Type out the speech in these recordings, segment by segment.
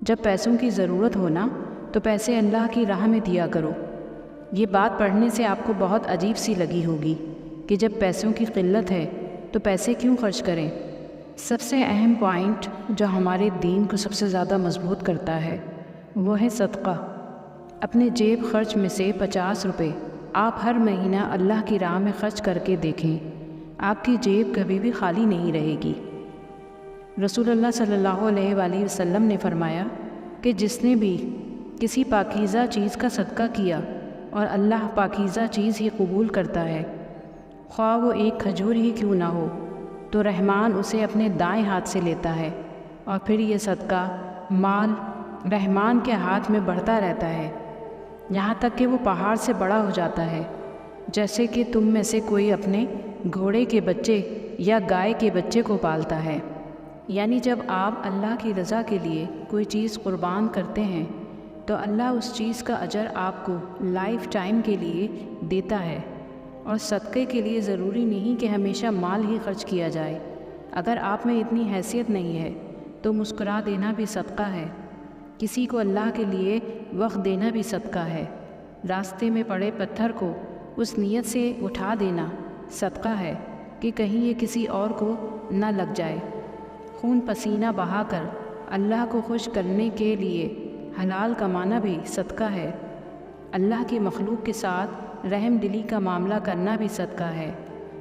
جب پیسوں کی ضرورت ہو نا تو پیسے اللہ کی راہ میں دیا کرو۔ یہ بات پڑھنے سے آپ کو بہت عجیب سی لگی ہوگی کہ جب پیسوں کی قلت ہے تو پیسے کیوں خرچ کریں؟ سب سے اہم پوائنٹ جو ہمارے دین کو سب سے زیادہ مضبوط کرتا ہے وہ ہے صدقہ۔ اپنے جیب خرچ میں سے 50 روپے آپ ہر مہینہ اللہ کی راہ میں خرچ کر کے دیکھیں، آپ کی جیب کبھی بھی خالی نہیں رہے گی۔ رسول اللہ صلی اللہ علیہ وآلہ وسلم نے فرمایا کہ جس نے بھی کسی پاکیزہ چیز کا صدقہ کیا اور اللہ پاکیزہ چیز ہی قبول کرتا ہے، خواہ وہ ایک کھجور ہی کیوں نہ ہو، تو رحمان اسے اپنے دائیں ہاتھ سے لیتا ہے اور پھر یہ صدقہ مال رحمان کے ہاتھ میں بڑھتا رہتا ہے، یہاں تک کہ وہ پہاڑ سے بڑا ہو جاتا ہے۔ جیسے کہ تم میں سے کوئی اپنے گھوڑے کے بچے یا گائے کے بچے کو پالتا ہے۔ یعنی جب آپ اللہ کی رضا کے لیے کوئی چیز قربان کرتے ہیں تو اللہ اس چیز کا اجر آپ کو لائف ٹائم کے لیے دیتا ہے۔ اور صدقے کے لیے ضروری نہیں کہ ہمیشہ مال ہی خرچ کیا جائے۔ اگر آپ میں اتنی حیثیت نہیں ہے تو مسکرا دینا بھی صدقہ ہے، کسی کو اللہ کے لیے وقت دینا بھی صدقہ ہے، راستے میں پڑے پتھر کو اس نیت سے اٹھا دینا صدقہ ہے کہ کہیں یہ کسی اور کو نہ لگ جائے۔ خون پسینہ بہا کر اللہ کو خوش کرنے کے لیے حلال کمانا بھی صدقہ ہے۔ اللہ کی مخلوق کے ساتھ رحم دلی کا معاملہ کرنا بھی صدقہ ہے،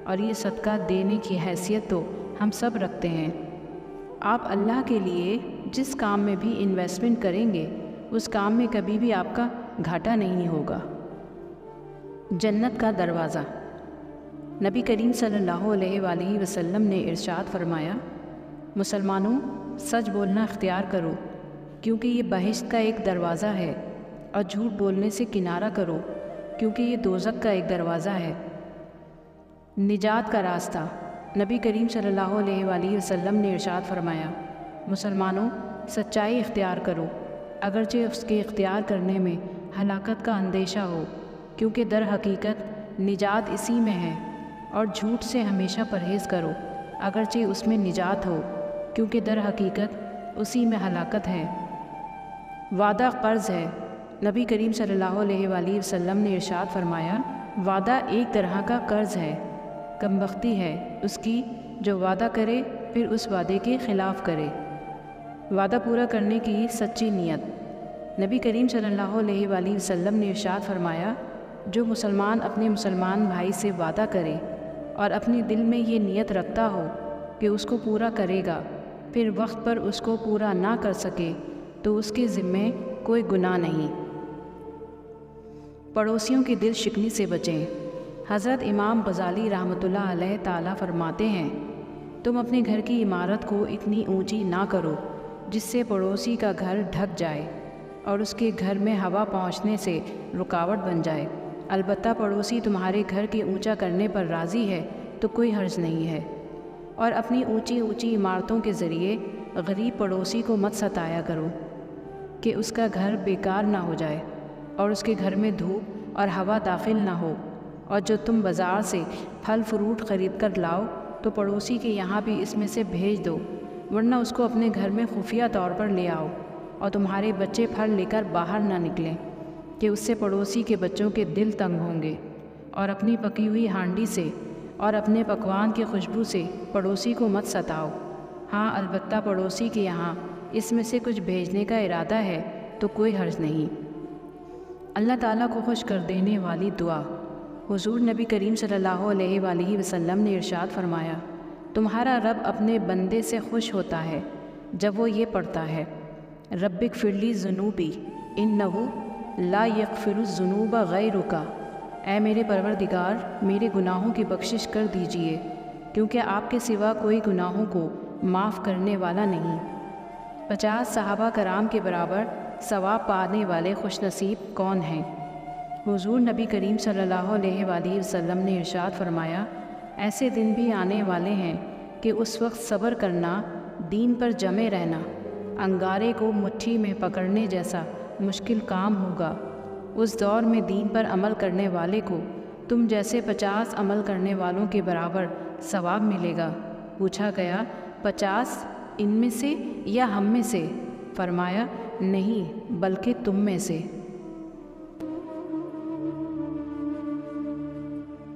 اور یہ صدقہ دینے کی حیثیت تو ہم سب رکھتے ہیں۔ آپ اللہ کے لیے جس کام میں بھی انویسٹمنٹ کریں گے اس کام میں کبھی بھی آپ کا گھاٹا نہیں ہوگا۔ جنت کا دروازہ۔ نبی کریم صلی اللہ علیہ وآلہ وسلم نے ارشاد فرمایا، مسلمانوں سچ بولنا اختیار کرو کیونکہ یہ بہشت کا ایک دروازہ ہے، اور جھوٹ بولنے سے کنارہ کرو کیونکہ یہ دوزخ کا ایک دروازہ ہے۔ نجات کا راستہ۔ نبی کریم صلی اللہ علیہ وآلہ وسلم نے ارشاد فرمایا، مسلمانوں سچائی اختیار کرو اگرچہ اس کے اختیار کرنے میں ہلاکت کا اندیشہ ہو، کیونکہ در حقیقت نجات اسی میں ہے، اور جھوٹ سے ہمیشہ پرہیز کرو اگرچہ اس میں نجات ہو، کیونکہ در حقیقت اسی میں ہلاکت ہے۔ وعدہ قرض ہے۔ نبی کریم صلی اللہ علیہ وآلہ وسلم نے ارشاد فرمایا، وعدہ ایک طرح کا قرض ہے، کم بختی ہے اس کی جو وعدہ کرے پھر اس وعدے کے خلاف کرے۔ وعدہ پورا کرنے کی سچی نیت۔ نبی کریم صلی اللہ علیہ وآلہ وسلم نے ارشاد فرمایا، جو مسلمان اپنے مسلمان بھائی سے وعدہ کرے اور اپنے دل میں یہ نیت رکھتا ہو کہ اس کو پورا کرے گا، پھر وقت پر اس کو پورا نہ کر سکے تو اس کے ذمے کوئی گناہ نہیں۔ پڑوسیوں کی دل شکنی سے بچیں۔ حضرت امام غزالی رحمۃ اللہ علیہ تعالیٰ فرماتے ہیں، تم اپنے گھر کی عمارت کو اتنی اونچی نہ کرو جس سے پڑوسی کا گھر ڈھک جائے اور اس کے گھر میں ہوا پہنچنے سے رکاوٹ بن جائے۔ البتہ پڑوسی تمہارے گھر کے اونچا کرنے پر راضی ہے تو کوئی حرج نہیں ہے، اور اپنی اونچی اونچی عمارتوں کے ذریعے غریب پڑوسی کو مت ستایا کرو کہ اس کا گھر بیکار نہ ہو جائے اور اس کے گھر میں دھوپ اور ہوا داخل نہ ہو۔ اور جو تم بازار سے پھل فروٹ خرید کر لاؤ تو پڑوسی کے یہاں بھی اس میں سے بھیج دو، ورنہ اس کو اپنے گھر میں خفیہ طور پر لے آؤ، اور تمہارے بچے پھل لے کر باہر نہ نکلیں کہ اس سے پڑوسی کے بچوں کے دل تنگ ہوں گے۔ اور اپنی پکی ہوئی ہانڈی سے اور اپنے پکوان کی خوشبو سے پڑوسی کو مت ستاؤ۔ ہاں البتہ پڑوسی کے یہاں اس میں سے کچھ بھیجنے کا ارادہ ہے تو کوئی حرج نہیں۔ اللہ تعالیٰ کو خوش کر دینے والی دعا۔ حضور نبی کریم صلی اللہ علیہ وآلہ وسلم نے ارشاد فرمایا، تمہارا رب اپنے بندے سے خوش ہوتا ہے جب وہ یہ پڑھتا ہے، رب اغفر لی ذنوبی انہ لا یغفر الذنوب غیرک، اے میرے پروردگار میرے گناہوں کی بخشش کر دیجئے کیونکہ آپ کے سوا کوئی گناہوں کو معاف کرنے والا نہیں۔ 50 صحابہ کرام کے برابر ثواب پانے والے خوش نصیب کون ہیں؟ حضور نبی کریم صلی اللہ علیہ وآلہ وسلم نے ارشاد فرمایا، ایسے دن بھی آنے والے ہیں کہ اس وقت صبر کرنا، دین پر جمے رہنا، انگارے کو مٹھی میں پکڑنے جیسا مشکل کام ہوگا۔ اس دور میں دین پر عمل کرنے والے کو تم جیسے 50 عمل کرنے والوں کے برابر ثواب ملے گا۔ پوچھا گیا، 50 ان میں سے یا ہم میں سے؟ فرمایا، نہیں بلکہ تم میں سے۔